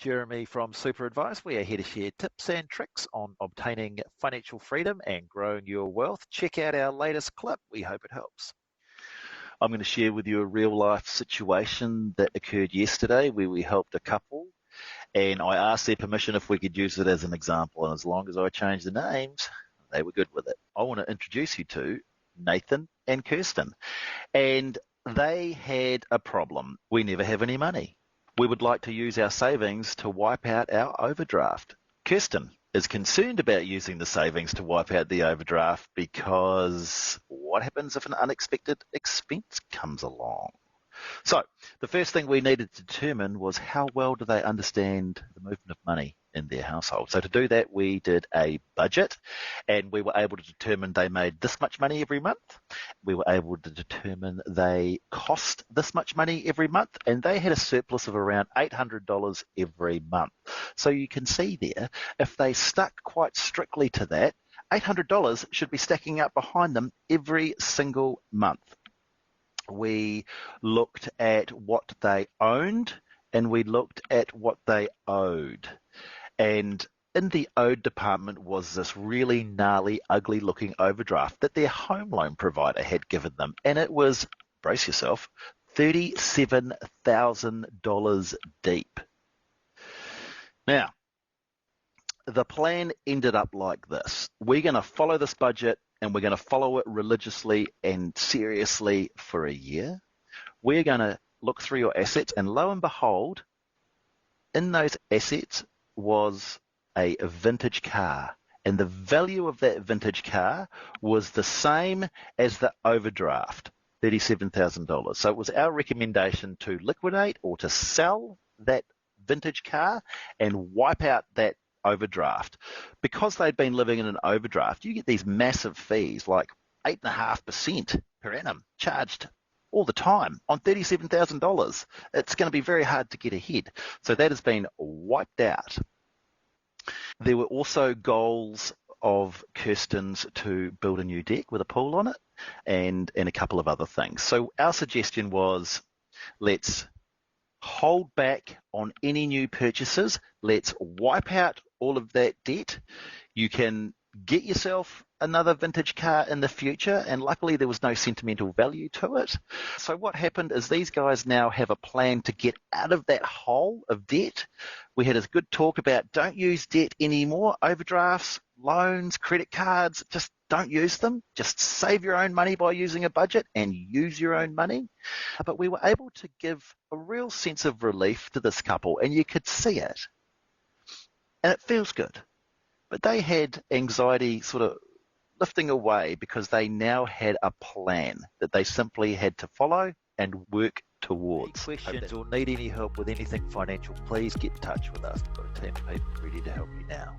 Jeremy from Super Advice. We are here to share tips and tricks on obtaining financial freedom and growing your wealth. Check out our latest clip. We hope it helps. I'm going to share with you a real life situation that occurred yesterday where we helped a couple, and I asked their permission if we could use it as an example, and as long as I changed the names, they were good with it. I want to introduce you to Nathan and Kirsten, and they had a problem. We never have any money. We would like to use our savings to wipe out our overdraft. Kirsten is concerned about using the savings to wipe out the overdraft because what happens if an unexpected expense comes along? So the first thing we needed to determine was how well do they understand the movement of money in their household. So to do that, we did a budget, and we were able to determine they made this much money every month. We were able to determine they cost this much money every month, and they had a surplus of around $800 every month. So you can see there, if they stuck quite strictly to that, $800 should be stacking up behind them every single month. We looked at what they owned, and we looked at what they owed. And in the owed department was this really gnarly, ugly looking overdraft that their home loan provider had given them. And it was, brace yourself, $37,000 deep. Now, the plan ended up like this. We're going to follow this budget, and we're going to follow it religiously and seriously for a year. We're going to look through your assets, and lo and behold, in those assets was a vintage car. And the value of that vintage car was the same as the overdraft, $37,000. So it was our recommendation to liquidate or to sell that vintage car and wipe out that overdraft. Because they'd been living in an overdraft, you get these massive fees like 8.5% per annum charged all the time on $37,000. It's going to be very hard to get ahead. So that has been wiped out. There were also goals of Kirsten's to build a new deck with a pool on it and a couple of other things. So our suggestion was, let's hold back on any new purchases. Let's wipe out all of that debt. You can get yourself another vintage car in the future, and luckily there was no sentimental value to it. So what happened is these guys now have a plan to get out of that hole of debt. We had a good talk about don't use debt anymore, overdrafts, loans, credit cards, just don't use them. Just save your own money by using a budget and use your own money. But we were able to give a real sense of relief to this couple, and you could see it. And it feels good. But they had anxiety sort of lifting away because they now had a plan that they simply had to follow and work towards. Any questions or need any help with anything financial, please get in touch with us. We've got a team of people ready to help you now.